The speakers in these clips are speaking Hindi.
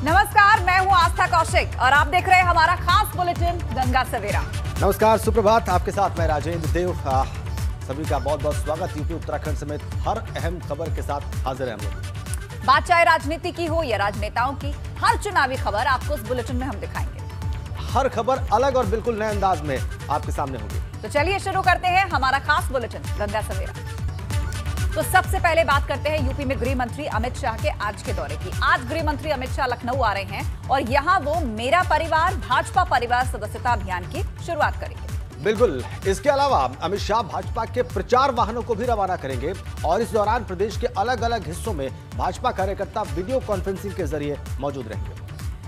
नमस्कार, मैं हूं आस्था कौशिक और आप देख रहे हैं हमारा खास बुलेटिन गंगा सवेरा। नमस्कार, सुप्रभात। आपके साथ मैं राजेंद्र देव। सभी का बहुत बहुत स्वागत। यूपी उत्तराखंड समेत हर अहम खबर के साथ हाजिर हैं हम लोग। बात चाहे राजनीति की हो या राजनेताओं की, हर चुनावी खबर आपको इस बुलेटिन में हम दिखाएंगे। हर खबर अलग और बिल्कुल नए अंदाज में आपके सामने होगी। तो चलिए शुरू करते हैं हमारा खास बुलेटिन गंगा सवेरा। तो सबसे पहले बात करते हैं यूपी में गृह मंत्री अमित शाह के आज के दौरे की। आज गृह मंत्री अमित शाह लखनऊ आ रहे हैं और यहां वो मेरा परिवार भाजपा परिवार सदस्यता अभियान की शुरुआत करेंगे। बिल्कुल। इसके अलावा अमित शाह भाजपा के प्रचार वाहनों को भी रवाना करेंगे और इस दौरान प्रदेश के अलग अलग हिस्सों में भाजपा कार्यकर्ता वीडियो कॉन्फ्रेंसिंग के जरिए मौजूद रहेंगे।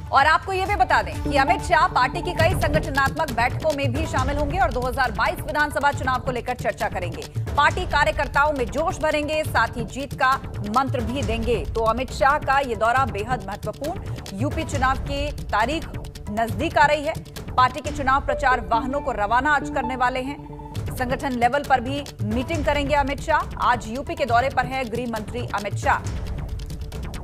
और आपको ये भी बता दें कि अमित शाह पार्टी की कई संगठनात्मक बैठकों में भी शामिल होंगे और 2022 विधानसभा चुनाव को लेकर चर्चा करेंगे। पार्टी कार्यकर्ताओं में जोश भरेंगे, साथ ही जीत का मंत्र भी देंगे। तो अमित शाह का ये दौरा बेहद महत्वपूर्ण। यूपी चुनाव की तारीख नजदीक आ रही है। पार्टी के चुनाव प्रचार वाहनों को रवाना आज करने वाले हैं। संगठन लेवल पर भी मीटिंग करेंगे अमित शाह। आज यूपी के दौरे पर है गृह मंत्री अमित शाह।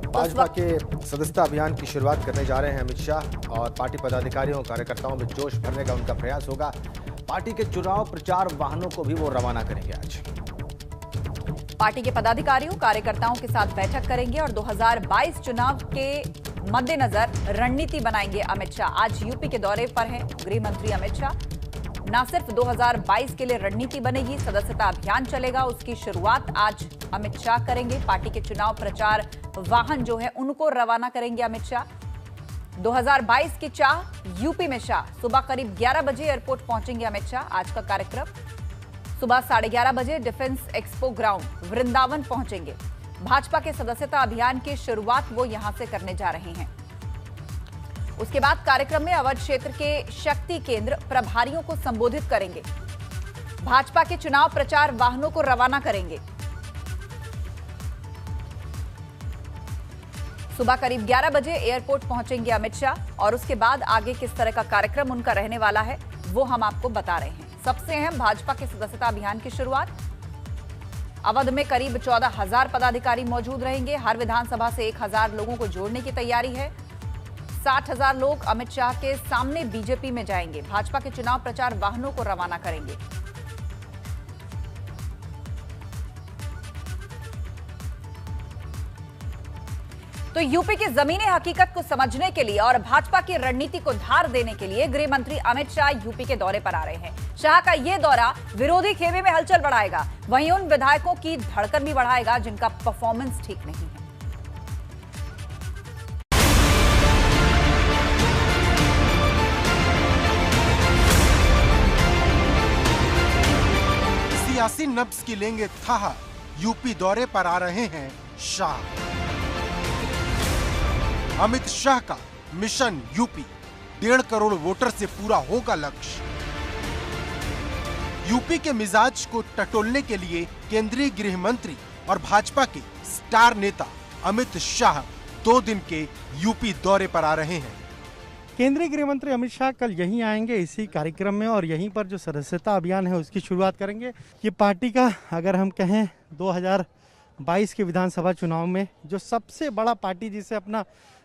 भाजपा के सदस्यता अभियान की शुरुआत करने जा रहे हैं अमित शाह और पार्टी पदाधिकारियों कार्यकर्ताओं में जोश भरने का उनका प्रयास होगा। पार्टी के चुनाव प्रचार वाहनों को भी वो रवाना करेंगे। आज पार्टी के पदाधिकारियों कार्यकर्ताओं के साथ बैठक करेंगे और 2022 चुनाव के मद्देनजर रणनीति बनाएंगे अमित शाह। आज यूपी के दौरे पर हैं गृह मंत्री अमित शाह। न सिर्फ 2022 के लिए रणनीति बनेगी, सदस्यता अभियान चलेगा, उसकी शुरुआत आज अमित शाह करेंगे। पार्टी के चुनाव प्रचार वाहन जो है उनको रवाना करेंगे अमित शाह। 2022 की चाह यूपी में शाह। सुबह करीब 11 बजे एयरपोर्ट पहुंचेंगे अमित शाह। आज का कार्यक्रम सुबह 11:30 बजे डिफेंस एक्सपो ग्राउंड वृंदावन पहुंचेंगे। भाजपा के सदस्यता अभियान की शुरुआत वो यहां से करने जा रहे हैं। उसके बाद कार्यक्रम में अवध क्षेत्र के शक्ति केंद्र प्रभारियों को संबोधित करेंगे। भाजपा के चुनाव प्रचार वाहनों को रवाना करेंगे। सुबह करीब 11 बजे एयरपोर्ट पहुंचेंगे अमित शाह और उसके बाद आगे किस तरह का कार्यक्रम उनका रहने वाला है वो हम आपको बता रहे हैं। सबसे अहम भाजपा के सदस्यता अभियान की शुरुआत। अवध में करीब 14,000 पदाधिकारी मौजूद रहेंगे। हर विधानसभा से 1,000 लोगों को जोड़ने की तैयारी है। 60,000 लोग अमित शाह के सामने बीजेपी में जाएंगे। भाजपा के चुनाव प्रचार वाहनों को रवाना करेंगे। तो यूपी की जमीनी हकीकत को समझने के लिए और भाजपा की रणनीति को धार देने के लिए गृह मंत्री अमित शाह यूपी के दौरे पर आ रहे हैं। शाह का यह दौरा विरोधी खेमे में हलचल बढ़ाएगा, वहीं उन विधायकों की धड़कन भी बढ़ाएगा जिनका परफॉर्मेंस ठीक नहीं है। सियासी नब्ज की लेंगे थाह, यूपी दौरे पर आ रहे हैं शाह। अमित शाह का मिशन यूपी, 1.5 करोड़ वोटर से पूरा होगा लक्ष्य। यूपी के मिजाज को टटोलने के लिए केंद्रीय गृह मंत्री और भाजपा के स्टार नेता अमित शाह 2 दिन के यूपी दौरे पर आ रहे हैं। केंद्रीय गृह मंत्री अमित शाह कल यहीं आएंगे इसी कार्यक्रम में और यहीं पर जो सदस्यता अभियान है उसकी शुरुआत करेंगे। ये पार्टी का अगर हम कहें 2022 के विधानसभा चुनाव में जो सबसे बड़ा पार्टी जिसे अपना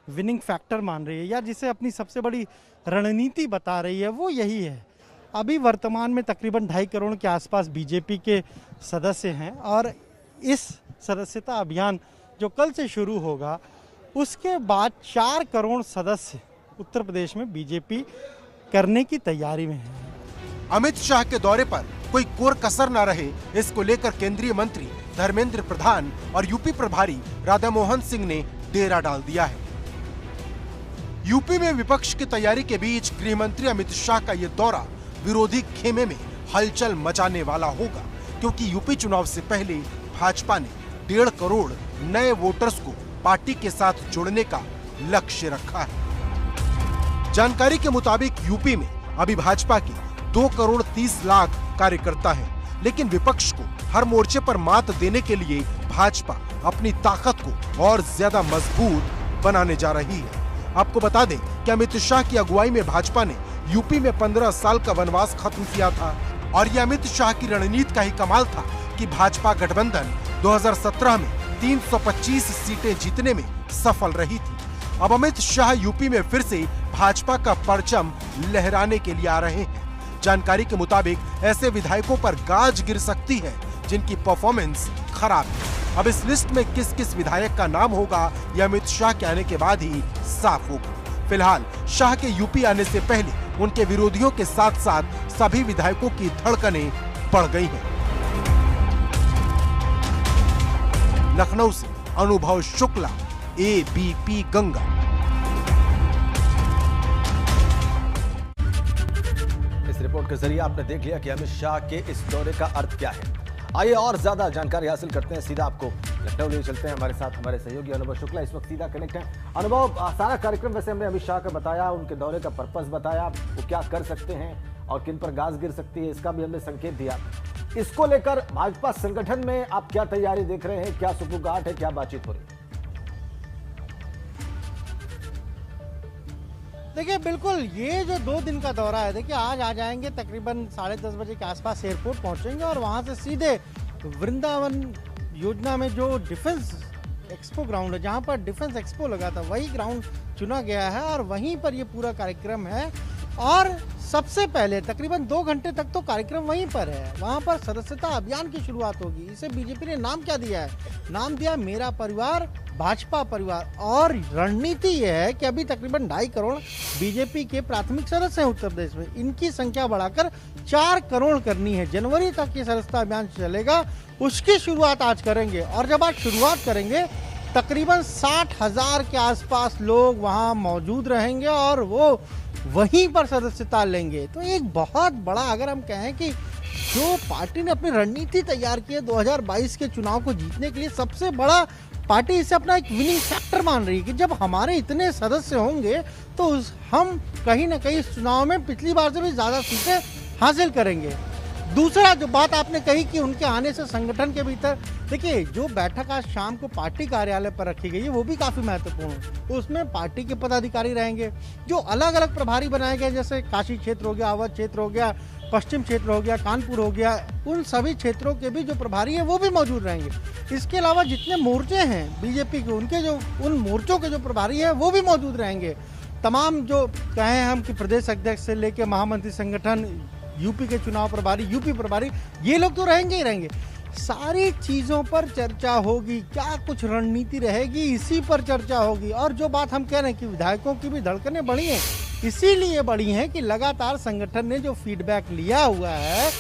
विनिंग फैक्टर मान रही है या जिसे अपनी सबसे बड़ी रणनीति बता रही है वो यही है। अभी वर्तमान में तकरीबन 2.5 करोड़ के आसपास बीजेपी के सदस्य हैं और इस सदस्यता अभियान जो कल से शुरू होगा उसके बाद 4 करोड़ सदस्य उत्तर प्रदेश में बीजेपी करने की तैयारी में है। अमित शाह के दौरे पर कोई कोर कसर न रहे, इसको लेकर केंद्रीय मंत्री धर्मेंद्र प्रधान और यूपी प्रभारी राधा मोहन सिंह ने डेरा डाल दिया है। यूपी में विपक्ष की तैयारी के बीच गृह मंत्री अमित शाह का ये दौरा विरोधी खेमे में हलचल मचाने वाला होगा, क्योंकि यूपी चुनाव से पहले भाजपा ने 1.5 करोड़ नए वोटर्स को पार्टी के साथ जोड़ने का लक्ष्य रखा है। जानकारी के मुताबिक यूपी में अभी भाजपा के 2 करोड़ 30 लाख कार्यकर्ता हैं, लेकिन विपक्ष को हर मोर्चे पर मात देने के लिए भाजपा अपनी ताकत को और ज्यादा मजबूत बनाने जा रही है। आपको बता दें कि अमित शाह की अगुवाई में भाजपा ने यूपी में 15 साल का वनवास खत्म किया था और ये अमित शाह की रणनीति का ही कमाल था कि भाजपा गठबंधन 2017 में 325 सीटें जीतने में सफल रही थी। अब अमित शाह यूपी में फिर से भाजपा का परचम लहराने के लिए आ रहे हैं। जानकारी के मुताबिक ऐसे विधायकों पर गाज गिर सकती है जिनकी परफॉर्मेंस खराब है। अब इस लिस्ट में किस किस विधायक का नाम होगा यह अमित शाह के आने के बाद ही साफ होगा। फिलहाल शाह के यूपी आने से पहले उनके विरोधियों के साथ साथ सभी विधायकों की धड़कनें बढ़ गई हैं। लखनऊ से अनुभव शुक्ला, ABP गंगा। इस रिपोर्ट के जरिए आपने देख लिया कि अमित शाह के इस दौरे का अर्थ क्या है। आइए और ज्यादा जानकारी हासिल करते हैं। सीधा आपको लखनऊ ले चलते हैं। हमारे साथ हमारे सहयोगी अनुभव शुक्ला इस वक्त सीधा कनेक्ट हैं। अनुभव, सारा कार्यक्रम वैसे हमने अमित शाह का बताया, उनके दौरे का पर्पस बताया, वो क्या कर सकते हैं और किन पर गाज गिर सकती है, इसका भी हमने संकेत दिया। इसको लेकर भाजपा संगठन में आप क्या तैयारी देख रहे हैं, क्या सुगबुगाहट है, क्या बातचीत हो रही है? देखिए, बिल्कुल ये जो 2 दिन का दौरा है, देखिए आज आ जाएंगे तकरीबन 10:30 बजे के आसपास एयरपोर्ट पहुंचेंगे और वहां से सीधे वृंदावन योजना में जो डिफेंस एक्सपो ग्राउंड है, जहां पर डिफेंस एक्सपो लगा था, वही ग्राउंड चुना गया है और वहीं पर ये पूरा कार्यक्रम है। और सबसे पहले तकरीबन 2 घंटे तक तो कार्यक्रम वहीं पर है। वहां पर सदस्यता अभियान की शुरुआत होगी। इसे बीजेपी ने नाम क्या दिया है? नाम दिया मेरा परिवार भाजपा परिवार। और रणनीति यह है कि अभी तकरीबन 2.5 करोड़ बीजेपी के प्राथमिक सदस्य हैं उत्तर प्रदेश में, इनकी संख्या बढ़ाकर 4 करोड़ करनी है। जनवरी तक ये सदस्यता अभियान चलेगा, उसकी शुरुआत आज करेंगे। और जब आज शुरुआत करेंगे तकरीबन 60,000 के आसपास लोग वहां मौजूद रहेंगे और वो वहीं पर सदस्यता लेंगे। तो एक बहुत बड़ा, अगर हम कहें कि जो पार्टी ने अपनी रणनीति तैयार की है 2022 के चुनाव को जीतने के लिए, सबसे बड़ा पार्टी इसे अपना एक विनिंग फैक्टर मान रही है कि जब हमारे इतने सदस्य होंगे तो हम कहीं ना कहीं इस चुनाव में पिछली बार से भी ज्यादा सीटें हासिल करेंगे। दूसरा जो बात आपने कही कि उनके आने से संगठन के भीतर, देखिए जो बैठक आज शाम को पार्टी कार्यालय पर रखी गई है वो भी काफी महत्वपूर्ण है। उसमें पार्टी के पदाधिकारी रहेंगे, जो अलग अलग प्रभारी बनाए गए, जैसे काशी क्षेत्र हो गया, अवध क्षेत्र हो गया, पश्चिम क्षेत्र हो गया, कानपुर हो गया, उन सभी क्षेत्रों के भी जो प्रभारी हैं वो भी मौजूद रहेंगे। इसके अलावा जितने मोर्चे हैं बीजेपी के, उनके जो उन मोर्चों के जो प्रभारी हैं वो भी मौजूद रहेंगे। तमाम जो कहें हम कि प्रदेश अध्यक्ष से लेकर महामंत्री संगठन, यूपी के चुनाव प्रभारी, यूपी प्रभारी, ये लोग तो रहेंगे ही रहेंगे। सारी चीजों पर चर्चा होगी, क्या कुछ रणनीति रहेगी, इसी पर चर्चा होगी। और जो बात हम कह रहे हैं कि विधायकों की भी धड़कनें बढ़ी हैं, इसीलिए बढ़ी हैं कि लगातार संगठन ने जो फीडबैक लिया हुआ है,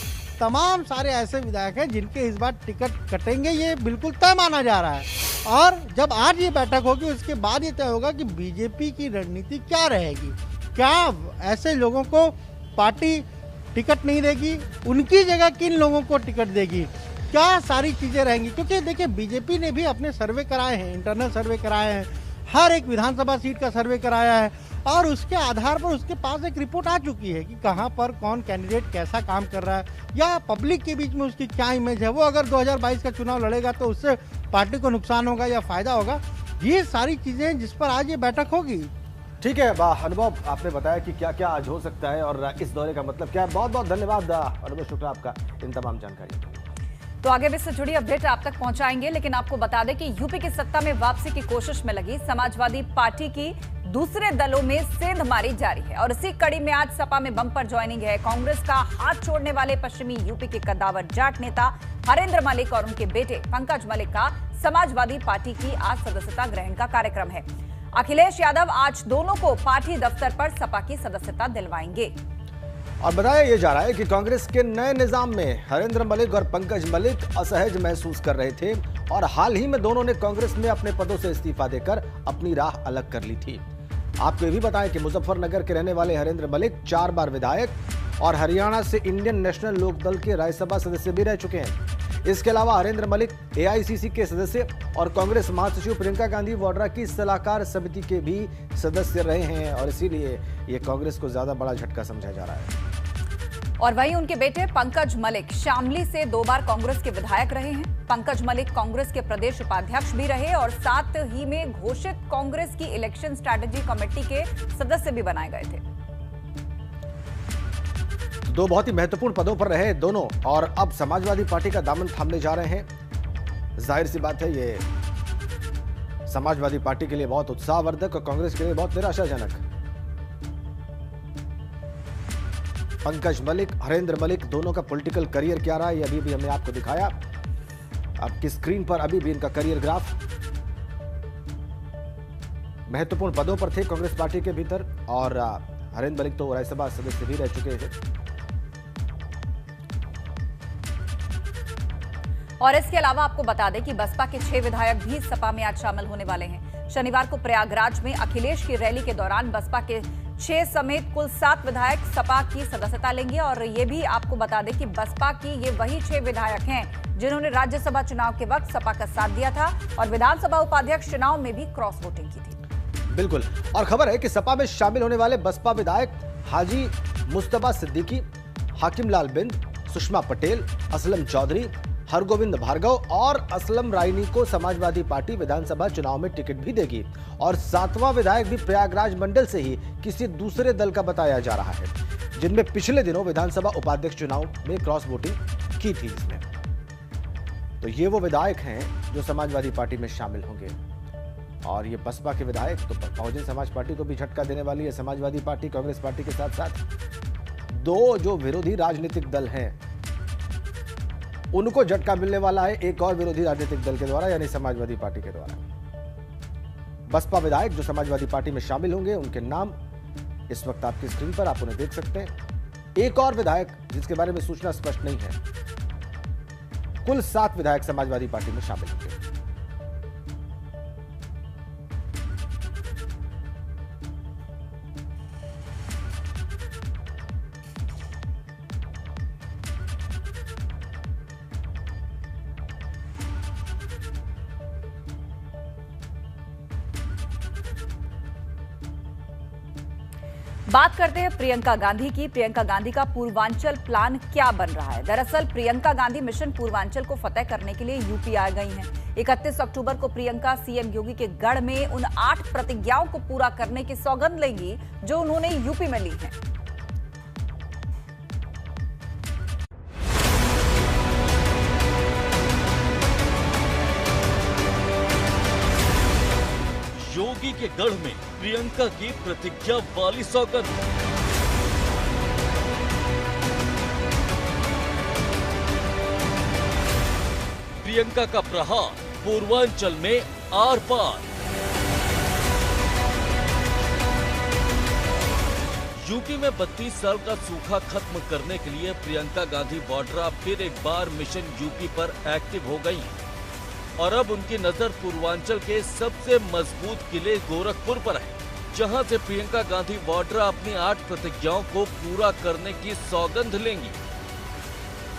तमाम सारे ऐसे विधायक हैं जिनके इस बार टिकट कटेंगे, ये बिल्कुल तय माना जा रहा है। और जब आज ये बैठक होगी उसके बाद ये तय होगा कि बीजेपी की रणनीति क्या रहेगी। क्या ऐसे लोगों को पार्टी टिकट नहीं देगी, उनकी जगह किन लोगों को टिकट देगी, क्या सारी चीजें रहेंगी। क्योंकि देखिए बीजेपी ने भी अपने सर्वे कराए हैं, इंटरनल सर्वे कराए हैं, हर एक विधानसभा सीट का सर्वे कराया है और उसके आधार पर उसके पास एक रिपोर्ट आ चुकी है कि कहां पर कौन कैंडिडेट कैसा काम कर रहा है या पब्लिक के बीच में उसकी क्या इमेज है। वो अगर 2022 का चुनाव लड़ेगा तो उससे पार्टी को नुकसान होगा या फायदा होगा। ये सारी चीजें जिस पर आज ये बैठक होगी। ठीक है अनुभव, आपने बताया कि क्या क्या आज हो सकता है और इस दौरे का मतलब क्या है। बहुत बहुत धन्यवाद अनुभव शुक्ला आपका इन तमाम जानकारी। तो आगे भी इससे जुड़ी अपडेट आप तक पहुंचाएंगे, लेकिन आपको बता दें कि यूपी की सत्ता में वापसी की कोशिश में लगी समाजवादी पार्टी की दूसरे दलों में सेंधमारी जारी है। और इसी कड़ी में आज सपा में बम्पर ज्वाइनिंग है। कांग्रेस का हाथ छोड़ने वाले पश्चिमी यूपी के कद्दावर जाट नेता हरेंद्र मलिक और उनके बेटे पंकज मलिक का समाजवादी पार्टी की आज सदस्यता ग्रहण का कार्यक्रम है। अखिलेश यादव आज दोनों को पार्टी दफ्तर पर सपा की सदस्यता दिलवाएंगे। और बताया यह जा रहा है कि कांग्रेस के नए निजाम में हरेंद्र मलिक और पंकज मलिक असहज महसूस कर रहे थे और हाल ही में दोनों ने कांग्रेस में अपने पदों से इस्तीफा देकर अपनी राह अलग कर ली थी। आपको ये भी बताएं कि मुजफ्फरनगर के रहने वाले हरेंद्र मलिक 4 बार विधायक और हरियाणा से इंडियन नेशनल लोकदल के राज्यसभा सदस्य भी रह चुके हैं। इसके अलावा हरेंद्र मलिक AICC के सदस्य और कांग्रेस महासचिव प्रियंका गांधी वाड्रा की सलाहकार समिति के भी सदस्य रहे हैं और इसीलिए ये कांग्रेस को ज्यादा बड़ा झटका समझा जा रहा है। और वहीं उनके बेटे पंकज मलिक शामली से 2 बार कांग्रेस के विधायक रहे हैं। पंकज मलिक कांग्रेस के प्रदेश उपाध्यक्ष भी रहे और साथ ही में घोषित कांग्रेस की इलेक्शन स्ट्रैटेजी कमेटी के सदस्य भी बनाए गए थे। 2 बहुत ही महत्वपूर्ण पदों पर रहे दोनों और अब समाजवादी पार्टी का दामन थामने जा रहे हैं। जाहिर सी बात है ये समाजवादी पार्टी के लिए बहुत उत्साहवर्धक और कांग्रेस के लिए बहुत निराशाजनक। पंकज मलिक, हरेंद्र मलिक दोनों का पॉलिटिकल करियर क्या रहा, ये अभी भी हमने आपको दिखाया। आपकी स्क्रीन पर अभी भी इनका करियर ग्राफ। महत्वपूर्ण पदों पर थे कांग्रेस पार्टी के भीतर और हरेंद्र मलिक तो राज्यसभा सदस्य भी रह चुके थे। और इसके अलावा आपको बता दें कि बसपा के 6 विधायक भी सपा में आज शामिल होने वाले हैं। शनिवार को प्रयागराज में अखिलेश की रैली के दौरान बसपा के 6 समेत कुल 7 विधायक सपा की सदस्यता लेंगे। और ये भी आपको बता दें कि बसपा की ये वही 6 विधायक हैं जिन्होंने राज्यसभा चुनाव के वक्त सपा का साथ दिया था और विधानसभा उपाध्यक्ष चुनाव में भी क्रॉस वोटिंग की थी। बिल्कुल, और खबर है कि सपा में शामिल होने वाले बसपा विधायक हाजी मुस्तफा सिद्दीकी, हाकिम लाल बिंद, सुषमा पटेल, असलम चौधरी, हरगोविंद भार्गव और असलम रायनी को समाजवादी पार्टी विधानसभा चुनाव में टिकट भी देगी। और 7वां विधायक भी प्रयागराज मंडल से ही किसी दूसरे दल का बताया जा रहा है, जिनमें पिछले दिनों विधानसभा उपाध्यक्ष चुनाव में क्रॉस वोटिंग की थी। इसमें तो ये वो विधायक हैं जो समाजवादी पार्टी में शामिल होंगे। और ये बसपा के विधायक तो बहुजन समाज पार्टी को भी झटका देने वाली है। समाजवादी पार्टी कांग्रेस पार्टी के साथ साथ 2 जो विरोधी राजनीतिक दल हैं उनको झटका मिलने वाला है एक और विरोधी राजनीतिक दल के द्वारा, यानी समाजवादी पार्टी के द्वारा। बसपा विधायक जो समाजवादी पार्टी में शामिल होंगे उनके नाम इस वक्त आपकी स्क्रीन पर आप उन्हें देख सकते हैं। एक और विधायक जिसके बारे में सूचना स्पष्ट नहीं है। कुल 7 विधायक समाजवादी पार्टी में शामिल होंगे। बात करते हैं प्रियंका गांधी की। प्रियंका गांधी का पूर्वांचल प्लान क्या बन रहा है? दरअसल प्रियंका गांधी मिशन पूर्वांचल को फतेह करने के लिए यूपी आ गई हैं। 31 अक्टूबर को प्रियंका सीएम योगी के गढ़ में उन 8 प्रतिज्ञाओं को पूरा करने की सौगंध लेंगी जो उन्होंने यूपी में ली है। योगी के गढ़ में प्रियंका की प्रतिज्ञा वाली सौगंध। प्रियंका का प्रहार पूर्वांचल में आर पार। यूपी में 32 साल का सूखा खत्म करने के लिए प्रियंका गांधी वाड्रा फिर एक बार मिशन यूपी पर एक्टिव हो गई और अब उनकी नजर पूर्वांचल के सबसे मजबूत किले गोरखपुर पर है, जहां से प्रियंका गांधी वाड्रा अपनी 8 प्रतिज्ञाओं को पूरा करने की सौगंध लेंगी।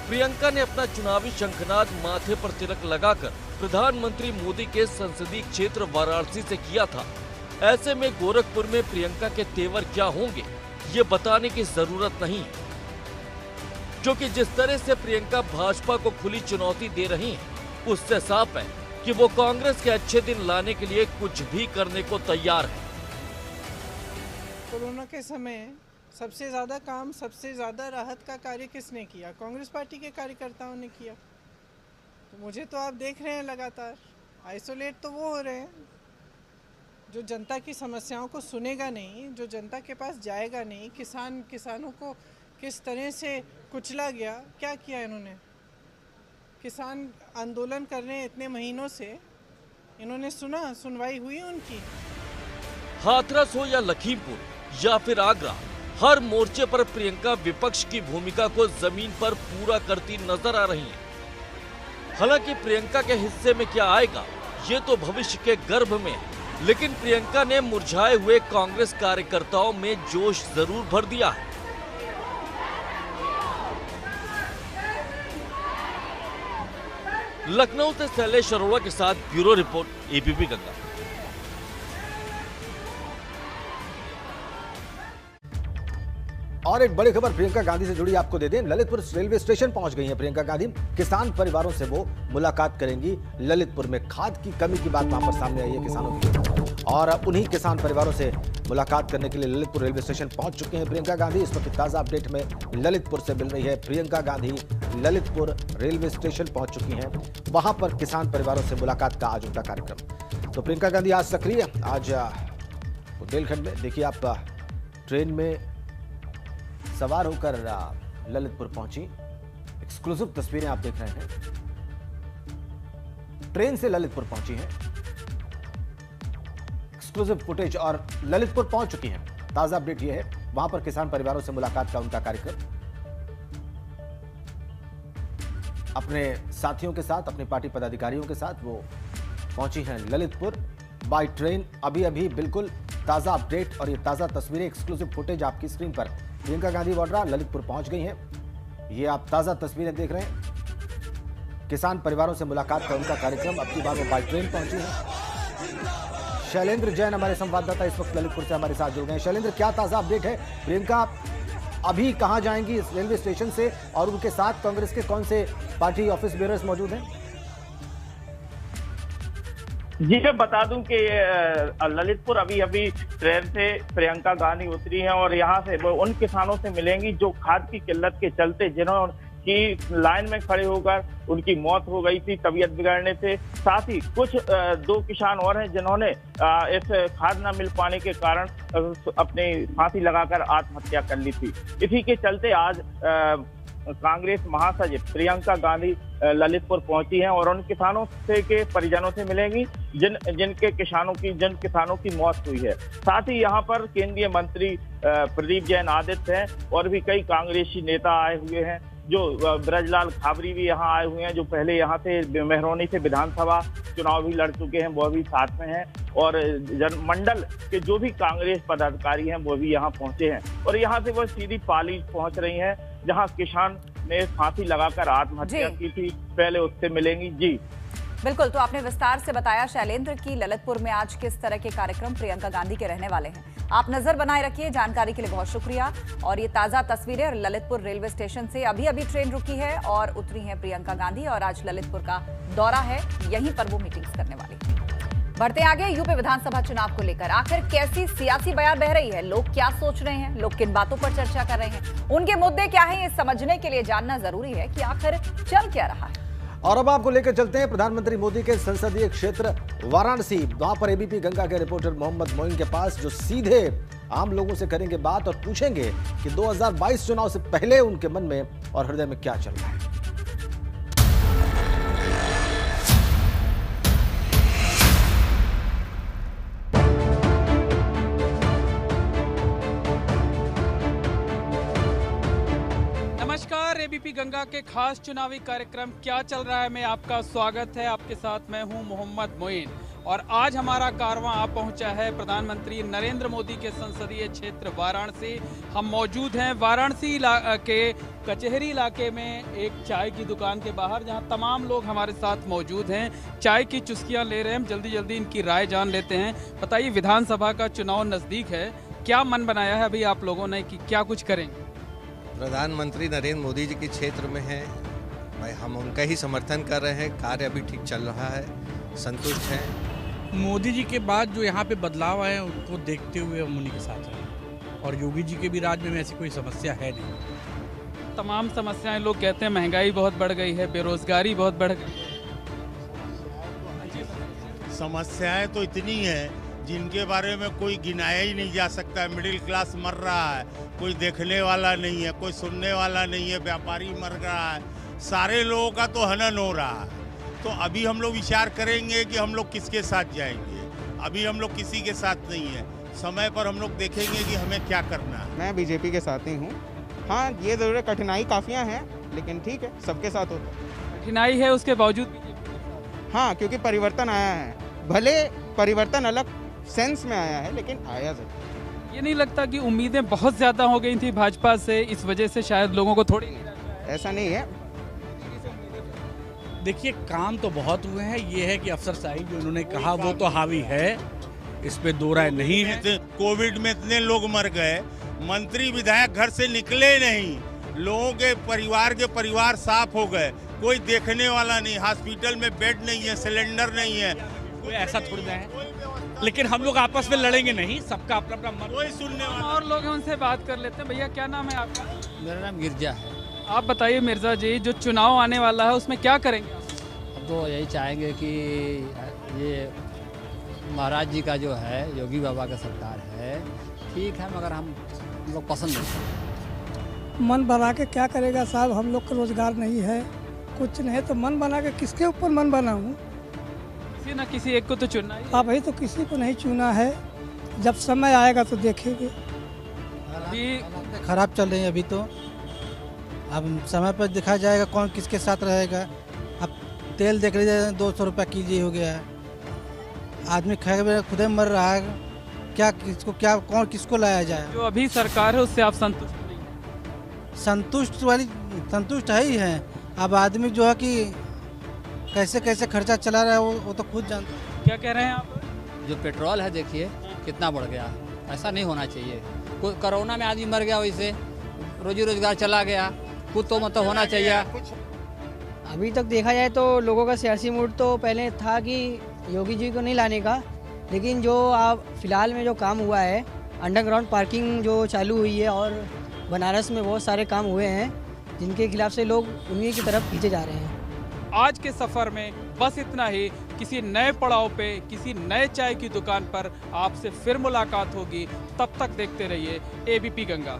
प्रियंका ने अपना चुनावी शंखनाद माथे पर तिलक लगाकर प्रधानमंत्री मोदी के संसदीय क्षेत्र वाराणसी से किया था। ऐसे में गोरखपुर में प्रियंका के तेवर क्या होंगे ये बताने की जरूरत नहीं है, क्योंकि जिस तरह से प्रियंका भाजपा को खुली चुनौती दे रही हैं, उससे साफ है कि वो कांग्रेस के अच्छे दिन लाने के लिए कुछ भी करने को तैयार है। कोरोना के समय सबसे ज़्यादा काम, सबसे ज़्यादा राहत का कार्य किसने किया? कांग्रेस पार्टी के कार्यकर्ताओं ने किया। तो मुझे तो आप देख रहे हैं लगातार आइसोलेट तो वो हो रहे हैं जो जनता की समस्याओं को सुनेगा नहीं, जो जनता के पास जाएगा नहीं। किसानों को किस तरह से कुचला गया, क्या किया इन्होंने? किसान आंदोलन कर रहे हैं इतने महीनों से, इन्होंने सुनवाई हुई उनकी? हाथरस हो या लखीमपुर या फिर आगरा, हर मोर्चे पर प्रियंका विपक्ष की भूमिका को जमीन पर पूरा करती नजर आ रही हैं। हालांकि प्रियंका के हिस्से में क्या आएगा ये तो भविष्य के गर्भ में है, लेकिन प्रियंका ने मुरझाए हुए कांग्रेस कार्यकर्ताओं में जोश जरूर भर दिया है। लखनऊ से शैलेश अरोड़ा के साथ ब्यूरो रिपोर्ट, एबीपी गंगा। और एक बड़ी खबर प्रियंका गांधी से जुड़ी आपको दे दें। ललितपुर रेलवे स्टेशन पहुंच गई हैं प्रियंका गांधी। किसान परिवारों से वो मुलाकात करेंगी। ललितपुर में खाद की कमी की बात वहां पर सामने आई है किसानों की, और उन्हीं किसान परिवारों से मुलाकात करने के लिए ललितपुर रेलवे स्टेशन पहुंच चुके हैं प्रियंका गांधी। इस वक्त ताजा अपडेट में ललितपुर से मिल रही है। प्रियंका गांधी ललितपुर रेलवे स्टेशन पहुंच चुकी हैं। वहां पर किसान परिवारों से मुलाकात का आज उनका कार्यक्रम। तो प्रियंका गांधी आज सक्रिय, आज बुंदेलखंड में देखिए आप, ट्रेन में सवार होकर ललितपुर पहुंची। एक्सक्लूसिव तस्वीरें आप देख रहे हैं, ट्रेन से ललितपुर पहुंची हैं, एक्सक्लूसिव फुटेज, और ललितपुर पहुंच चुकी हैं। ताजा अपडेट यह है, वहां पर किसान परिवारों से मुलाकात का उनका कार्यक्रम, अपने साथियों के साथ, अपने पार्टी पदाधिकारियों के साथ वो पहुंची हैं ललितपुर बाय ट्रेन। अभी अभी बिल्कुल ताजा अपडेट और ये ताजा तस्वीरें, एक्सक्लूसिव फुटेज आपकी स्क्रीन पर। प्रियंका गांधी वाड्रा ललितपुर पहुंच गई हैं, ये आप ताजा तस्वीरें देख रहे हैं। किसान परिवारों से मुलाकात का उनका कार्यक्रम, अब की बार वो बाय ट्रेन पहुंची है। शैलेंद्र जैन हमारे संवाददाता इस वक्त ललितपुर से हमारे साथ जुड़ गए हैं। शैलेंद्र, क्या ताजा अपडेट है? प्रियंका अभी कहां जाएंगी इस रेलवे स्टेशन से, और उनके साथ कांग्रेस के कौन से पार्टी ऑफिस बेयरर्स मौजूद हैं? जी, मैं बता दूं कि ललितपुर अभी अभी ट्रेन से प्रियंका गांधी उतरी हैं और यहां से वो उन किसानों से मिलेंगी जो खाद की किल्लत के चलते, जिन्होंने की लाइन में खड़े होकर उनकी मौत हो गई थी तबीयत बिगड़ने से। साथ ही कुछ 2 किसान और हैं जिन्होंने इस खाद न मिल पाने के कारण अपनी फांसी लगाकर आत्महत्या कर ली थी। इसी के चलते आज कांग्रेस महासचिव प्रियंका गांधी ललितपुर पहुंची हैं और उन किसानों से के परिजनों से मिलेंगी जिन किसानों की मौत हुई है। साथ ही यहां पर केंद्रीय मंत्री प्रदीप जैन आदित्य हैं और भी कई कांग्रेसी नेता आए हुए हैं, जो ब्रजलाल खाबरी भी यहाँ आए हुए हैं, जो पहले यहाँ से मेहरौनी से विधानसभा चुनाव भी लड़ चुके हैं, वो भी साथ में हैं। और मंडल के जो भी कांग्रेस पदाधिकारी हैं वो भी यहाँ पहुंचे हैं और यहाँ से वो सीधी पाली पहुंच रही हैं, जहाँ किसान ने फांसी लगाकर आत्महत्या की थी। पहले उससे मिलेंगी। जी बिल्कुल, तो आपने विस्तार से बताया शैलेंद्र की ललितपुर में आज किस तरह के कार्यक्रम प्रियंका गांधी के रहने वाले हैं। आप नजर बनाए रखिए, जानकारी के लिए बहुत शुक्रिया। और ये ताजा तस्वीरें ललितपुर रेलवे स्टेशन से, अभी अभी ट्रेन रुकी है और उतरी हैं प्रियंका गांधी और आज ललितपुर का दौरा है, यहीं पर वो मीटिंग्स करने वाली है। बढ़ते आगे, यूपी विधानसभा चुनाव को लेकर आखिर कैसी सियासी बयार बह रही है, लोग क्या सोच रहे हैं, लोग किन बातों पर चर्चा कर रहे हैं, उनके मुद्दे क्या हैं, ये समझने के लिए जानना जरूरी है कि आखिर चल क्या रहा है। और अब आपको लेकर चलते हैं प्रधानमंत्री मोदी के संसदीय क्षेत्र वाराणसी। वहां पर एबीपी गंगा के रिपोर्टर मोहम्मद मोइन के पास, जो सीधे आम लोगों से करेंगे बात और पूछेंगे कि 2022 चुनाव से पहले उनके मन में और हृदय में क्या चल रहा है। नमस्कार, एबीपी गंगा के खास चुनावी कार्यक्रम क्या चल रहा है में आपका स्वागत है। आपके साथ मैं हूं मोहम्मद मोइन और आज हमारा कारवां आ पहुंचा है प्रधानमंत्री नरेंद्र मोदी के संसदीय क्षेत्र वाराणसी। हम मौजूद हैं वाराणसी के कचहरी इलाके में एक चाय की दुकान के बाहर, जहां तमाम लोग हमारे साथ मौजूद हैं, चाय की चुस्कियां ले रहे हैं। हम जल्दी जल्दी इनकी राय जान लेते हैं। बताइए, विधानसभा का चुनाव नज़दीक है, क्या मन बनाया है अभी आप लोगों ने कि क्या कुछ करेंगे? प्रधानमंत्री नरेंद्र मोदी जी के क्षेत्र में है भाई, हम उनका ही समर्थन कर रहे हैं। कार्य अभी ठीक चल रहा है, संतुष्ट हैं। मोदी जी के बाद जो यहाँ पे बदलाव आए हैं उनको देखते हुए हम उन्हीं के साथ हैं और योगी जी के भी राज में ऐसी कोई समस्या है नहीं। तमाम समस्याएं, लोग कहते हैं महंगाई बहुत बढ़ गई है, बेरोजगारी बहुत बढ़ गई। समस्याएं तो इतनी हैं जिनके बारे में कोई गिनाया ही नहीं जा सकता। मिडिल क्लास मर रहा है, कोई देखने वाला नहीं है, कोई सुनने वाला नहीं है, व्यापारी मर रहा है, सारे लोगों का तो हनन हो रहा है। तो अभी हम लोग विचार करेंगे कि हम लोग किसके साथ जाएंगे। अभी हम लोग किसी के साथ नहीं है, समय पर हम लोग देखेंगे कि हमें क्या करना है। मैं बीजेपी के साथ ही हूँ। हाँ, ये जरूर है, कठिनाई काफियाँ हैं, लेकिन ठीक है, सबके साथ होता है। कठिनाई है, उसके बावजूद हाँ, क्योंकि परिवर्तन आया है। भले परिवर्तन अलग सेंस में आया है, लेकिन आया जरूर। ये नहीं लगता कि उम्मीदें बहुत ज्यादा हो गई थी भाजपा से, इस वजह से शायद लोगों को थोड़ी? ऐसा नहीं है। देखिए, काम तो बहुत हुए हैं। ये है कि अफसरशाही जो उन्होंने कहा वो तो हावी है, इस पे दो राय नहीं है। कोविड में इतने लोग मर गए, मंत्री विधायक घर से निकले नहीं, लोगों के परिवार साफ हो गए, कोई देखने वाला नहीं, हॉस्पिटल में बेड नहीं है, सिलेंडर नहीं है। कोई ऐसा थोड़ी ना है, लेकिन हम लोग आपस में लड़ेंगे नहीं, सबका अपना अपना मन। कोई सुनने वाला और लोग हैं, उनसे बात कर लेते हैं। भैया, क्या नाम है आपका? मेरा नाम गिरजा है। आप बताइए मिर्जा जी, जो चुनाव आने वाला है उसमें क्या करेंगे? अब तो यही चाहेंगे कि ये महाराज जी का जो है, योगी बाबा का सरकार है, ठीक है, मगर हम लोग पसंद नहीं करते। मन बना के क्या करेगा साहब, हम लोग का रोजगार नहीं है, कुछ नहीं, तो मन बना के किसके ऊपर मन बनाऊं? किसी न किसी एक को तो चुनना ही। अभी तो किसी को नहीं चुना है, जब समय आएगा तो देखेंगे। अभी खराब चल रही है अभी तो, अब समय पर देखा जाएगा कौन किसके साथ रहेगा। अब तेल देख लीजिए 200 रुपये KG हो गया है, आदमी खाए खुद मर रहा है, क्या किसको क्या कौन किसको लाया जाए। जो अभी सरकार है उससे आप संतुष्ट नहीं? संतुष्ट है ही है। अब आदमी जो है कि कैसे कैसे खर्चा चला रहा है वो तो खुद जानता है। क्या कह रहे हैं आप? जो पेट्रोल है देखिए कितना बढ़ गया, ऐसा नहीं होना चाहिए। कोरोना में आदमी मर गया, वैसे रोजी रोजगार चला गया, कुछ तो मतलब होना चाहिए। अभी तक देखा जाए तो लोगों का सियासी मूड तो पहले था कि योगी जी को नहीं लाने का, लेकिन जो आप फिलहाल में जो काम हुआ है, अंडरग्राउंड पार्किंग जो चालू हुई है और बनारस में बहुत सारे काम हुए हैं जिनके खिलाफ से लोग उन्हीं की तरफ खींचे जा रहे हैं। आज के सफर में बस इतना ही। किसी नए पड़ाव पे, किसी नए चाय की दुकान पर आपसे फिर मुलाकात होगी। तब तक देखते रहिए ABP गंगा।